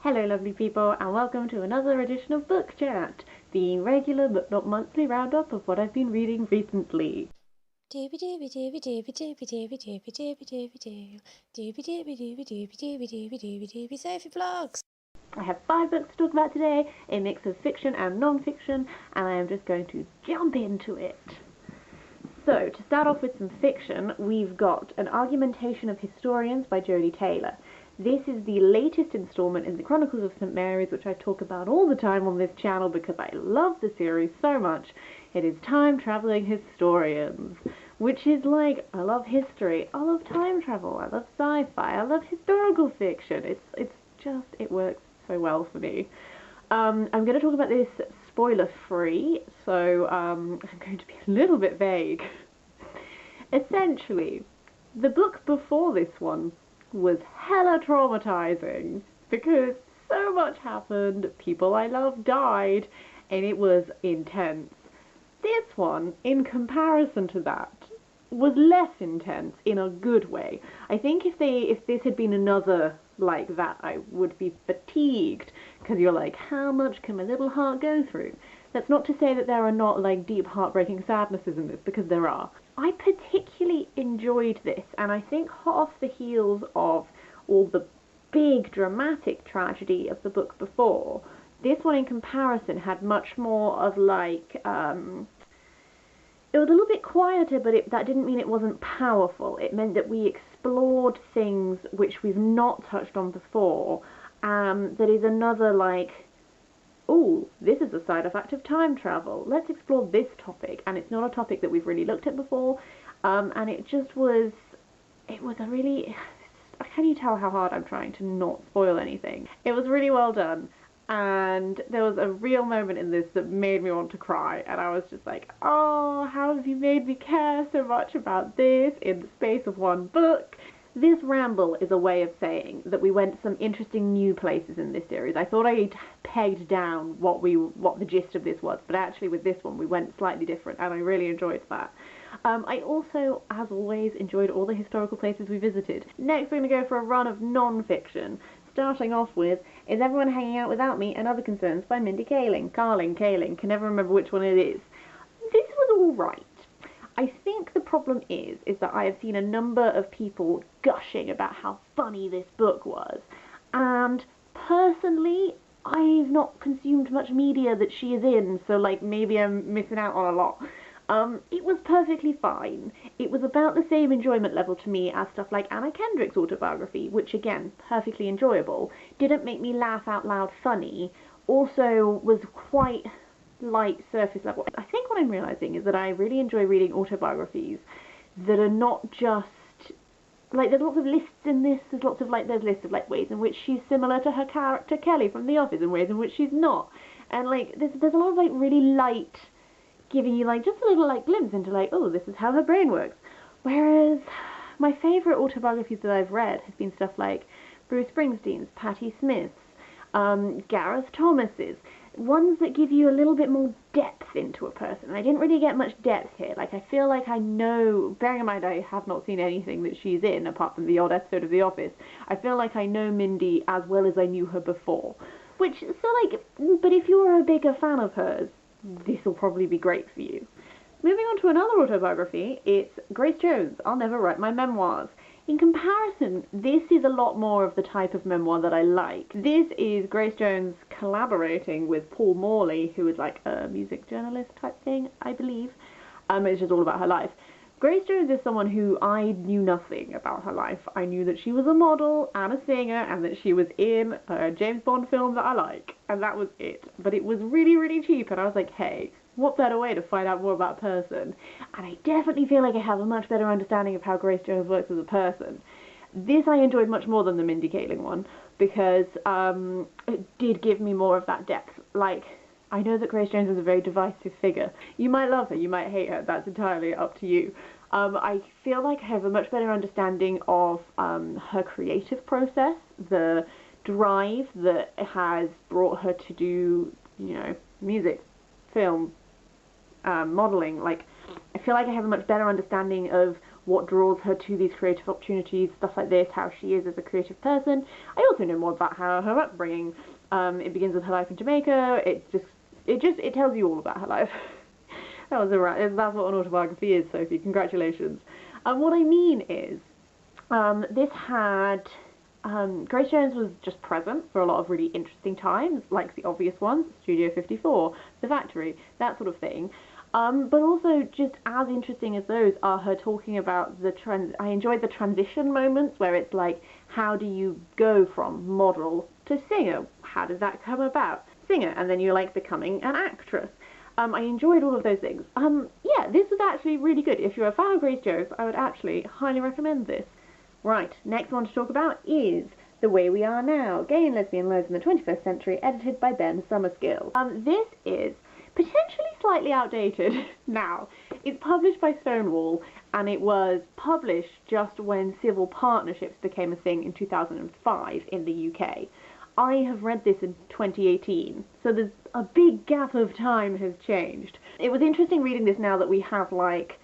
Hello lovely people, and welcome to another edition of Book Chat, the regular but not monthly roundup of what I've been reading recently. Sophie Vlogs! I have 5 books to talk about today, a mix of fiction and non-fiction, and I am just going to jump into it. So, to start off with some fiction, we've got An Argumentation of Historians by Jodi Taylor. This is the latest installment in the Chronicles of St. Mary's, which I talk about all the time on this channel because I love the series so much. It is time-traveling historians, which is like, I love history, I love time travel, I love sci-fi, I love historical fiction. It works so well for me. I'm going to talk about this spoiler-free, so I'm going to be a little bit vague. Essentially, the book before this one was hella traumatizing because so much happened, people I love died, and it was intense. This one, in comparison to that, was less intense in a good way. I think if this had been another like that, I would be fatigued, because you're like, how much can my little heart go through? That's not to say that there are not like deep heartbreaking sadnesses in this, because there are. I particularly enjoyed this, and I think hot off the heels of all the big dramatic tragedy of the book before, this one in comparison had much more of like, it was a little bit quieter, but that didn't mean it wasn't powerful. It meant that we explored things which we've not touched on before, that is another like, oh, this is a side effect of time travel. Let's explore this topic, and it's not a topic that we've really looked at before, and it was a really, can you tell how hard I'm trying to not spoil anything? It was really well done, and there was a real moment in this that made me want to cry, and I was just like, oh, how have you made me care so much about this in the space of one book? This ramble is a way of saying that we went some interesting new places in this series. I thought I pegged down what the gist of this was, but actually with this one we went slightly different, and I really enjoyed that. I also, as always, enjoyed all the historical places we visited. Next we're going to go for a run of non-fiction, starting off with Is Everyone Hanging Out Without Me and Other Concerns by Mindy Kaling. Kaling, can never remember which one it is. This was alright. I think the problem is that I have seen a number of people gushing about how funny this book was, and personally, I've not consumed much media that she is in, so like maybe I'm missing out on a lot. It was perfectly fine. It was about the same enjoyment level to me as stuff like Anna Kendrick's autobiography, which again, perfectly enjoyable, didn't make me laugh out loud funny, also was quite light surface level. I think what I'm realising is that I really enjoy reading autobiographies that are not just like, there's lots of lists in this, there's lists of like ways in which she's similar to her character Kelly from The Office and ways in which she's not, and like there's a lot of like really light, giving you like just a little like glimpse into like, oh, this is how her brain works. Whereas my favourite autobiographies that I've read has been stuff like Bruce Springsteen's, Patti Smith's, Gareth Thomas's, ones that give you a little bit more depth into a person. And I didn't really get much depth here. Like, I feel like I know, bearing in mind I have not seen anything that she's in apart from the odd episode of The Office, I feel like I know Mindy as well as I knew her before. Which, so like, but if you're a bigger fan of hers, this will probably be great for you. Moving on to another autobiography, it's Grace Jones, I'll Never Write My Memoirs. In comparison, this is a lot more of the type of memoir that I like. This is Grace Jones collaborating with Paul Morley, who is like a music journalist type thing, I believe. It's just all about her life. Grace Jones is someone who I knew nothing about her life. I knew that she was a model and a singer and that she was in a James Bond film that I like, and that was it. But it was really, really cheap, and I was like, hey, what better way to find out more about a person? And I definitely feel like I have a much better understanding of how Grace Jones works as a person. This I enjoyed much more than the Mindy Kaling one, because it did give me more of that depth. Like, I know that Grace Jones is a very divisive figure. You might love her, you might hate her, that's entirely up to you. I feel like I have a much better understanding of her creative process, the drive that has brought her to do, you know, music, film, modelling. Like, I feel like I have a much better understanding of what draws her to these creative opportunities, stuff like this, how she is as a creative person. I also know more about her upbringing. It begins with her life in Jamaica. It tells you all about her life. That's what an autobiography is, Sophie. Congratulations. What I mean is, this had Grace Jones was just present for a lot of really interesting times, like the obvious ones, Studio 54, The Factory, that sort of thing. But also just as interesting as those are her talking about I enjoyed the transition moments where it's like, how do you go from model to singer? How does that come about? Singer, and then you're like becoming an actress. I enjoyed all of those things. Yeah, this was actually really good. If you're a fan of Grace Jones, I would actually highly recommend this. Right, next one to talk about is The Way We Are Now, Gay and Lesbian Lives in the 21st Century, edited by Ben Summerskill. This is potentially slightly outdated now. It's published by Stonewall, and it was published just when civil partnerships became a thing in 2005 in the UK. I have read this in 2018, so there's a big gap of time has changed. It was interesting reading this now that we have, like,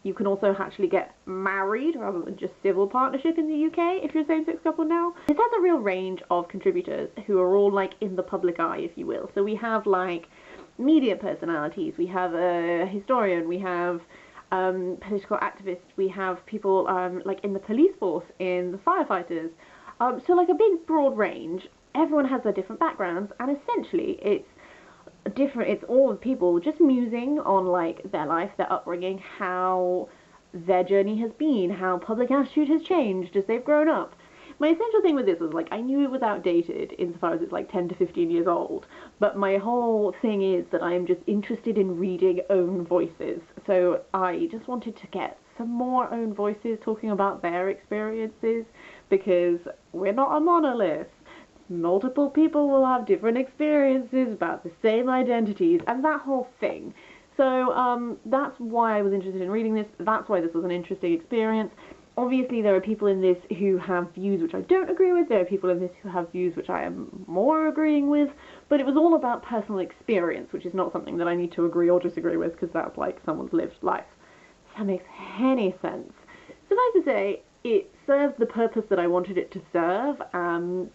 you can also actually get married rather than just civil partnership in the UK if you're a same-sex couple now. This has a real range of contributors who are all, like, in the public eye, if you will. So we have, like, media personalities, we have a historian, we have political activists, we have people like in the police force, in the firefighters. So like a big broad range. Everyone has their different backgrounds, and essentially it's all people just musing on like their life, their upbringing, how their journey has been, how public attitude has changed as they've grown up. My essential thing with this was, like, I knew it was outdated insofar as it's like 10 to 15 years old, but my whole thing is that I am just interested in reading own voices. So I just wanted to get some more own voices talking about their experiences, because we're not a monolith. Multiple people will have different experiences about the same identities and that whole thing. So that's why I was interested in reading this. That's why this was an interesting experience. Obviously, there are people in this who have views which I don't agree with. There are people in this who have views which I am more agreeing with. But it was all about personal experience, which is not something that I need to agree or disagree with, because that's like someone's lived life. If that makes any sense. Suffice to say, it served the purpose that I wanted it to serve. I'm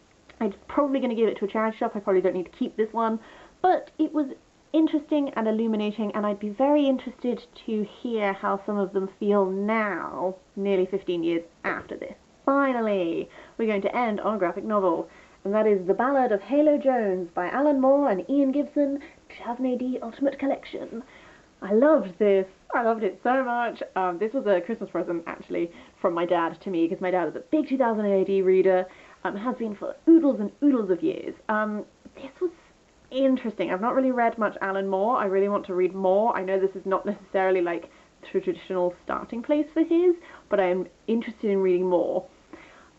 probably going to give it to a charity shop. I probably don't need to keep this one. But it was interesting and illuminating, and I'd be very interested to hear how some of them feel now, nearly 15 years after this. Finally, we're going to end on a graphic novel, and that is The Ballad of Halo Jones by Alan Moore and Ian Gibson, 2000 AD Ultimate Collection. I loved this. I loved it so much. This was a Christmas present, actually, from my dad to me, because my dad is a big 2000 AD reader, has been for oodles and oodles of years. This was interesting. I've not really read much Alan Moore. I really want to read more. I know this is not necessarily like the traditional starting place for his, but I'm interested in reading more.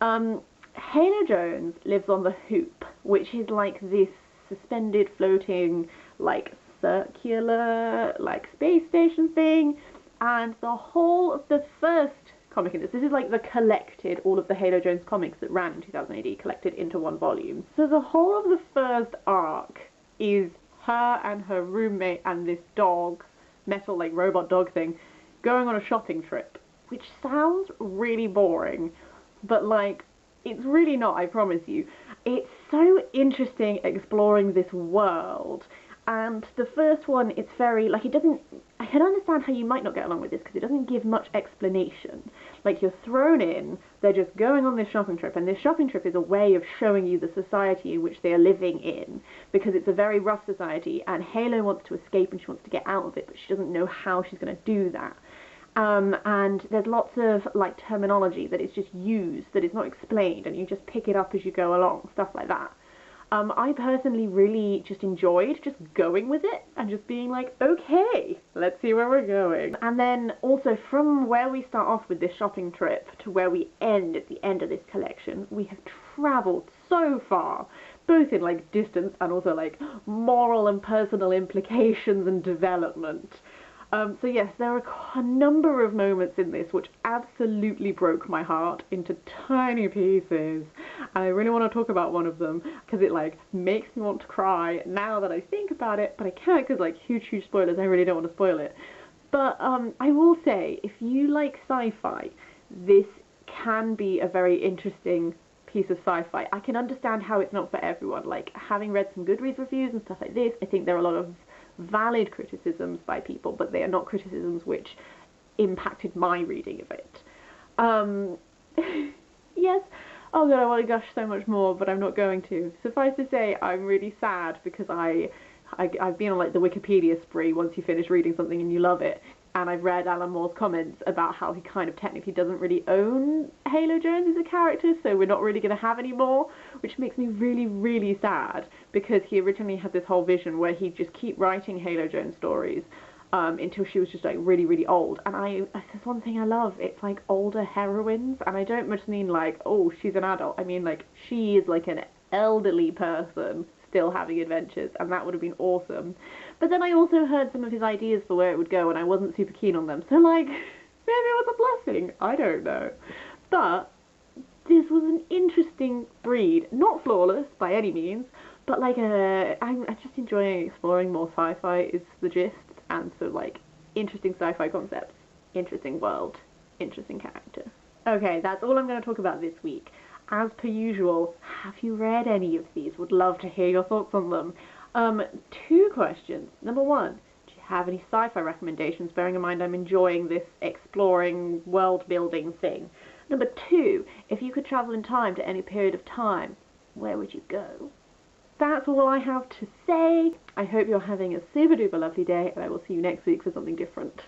Halo Jones lives on the Hoop, which is like this suspended, floating, like circular, like space station thing, and the whole of the first comic in this is like the collected, all of the Halo Jones comics that ran in 2000 AD collected into one volume. So the whole of the first arc is her and her roommate and this dog, metal like robot dog thing, going on a shopping trip, which sounds really boring, but like it's really not, I promise you. It's so interesting exploring this world. And the first one, it's very, like, I can understand how you might not get along with this, because it doesn't give much explanation. Like, you're thrown in, they're just going on this shopping trip, and this shopping trip is a way of showing you the society in which they are living in, because it's a very rough society, and Halo wants to escape and she wants to get out of it, but she doesn't know how she's going to do that. And there's lots of, like, terminology that is just used, that is not explained, and you just pick it up as you go along, stuff like that. I personally really just enjoyed just going with it and just being like, okay, let's see where we're going. And then also from where we start off with this shopping trip to where we end at the end of this collection, we have travelled so far, both in like distance and also like moral and personal implications and development. So yes, there are a number of moments in this which absolutely broke my heart into tiny pieces, and I really want to talk about one of them because it like makes me want to cry now that I think about it, but I can't because like huge spoilers, I really don't want to spoil it. But I will say, if you like sci-fi, this can be a very interesting piece of sci-fi. I can understand how it's not for everyone. Like, having read some Goodreads reviews and stuff like this, I think there are a lot of valid criticisms by people, but they are not criticisms which impacted my reading of it. Um, yes, oh god, I want to gush so much more, but I'm not going to. Suffice to say, I'm really sad because I've been on like the Wikipedia spree once you finish reading something and you love it, and I've read Alan Moore's comments about how he kind of technically doesn't really own Halo Jones as a character, so we're not really going to have any more, which makes me really, really sad, because he originally had this whole vision where he'd just keep writing Halo Jones stories until she was just like really, really old. And there's one thing I love, it's like older heroines, and I don't much mean like, oh, she's an adult, I mean like she is like an elderly person still having adventures, and that would have been awesome. But then I also heard some of his ideas for where it would go, and I wasn't super keen on them, so like, maybe it was a blessing, I don't know. But this was an interesting read, not flawless by any means, but like I'm just enjoying exploring more sci-fi is the gist, and so like, interesting sci-fi concepts, interesting world, interesting character. Okay, that's all I'm going to talk about this week. As per usual, have you read any of these? Would love to hear your thoughts on them. 2 questions. Number 1, do you have any sci-fi recommendations, bearing in mind I'm enjoying this exploring world-building thing? Number 2, if you could travel in time to any period of time, where would you go? That's all I have to say. I hope you're having a super duper lovely day, and I will see you next week for something different.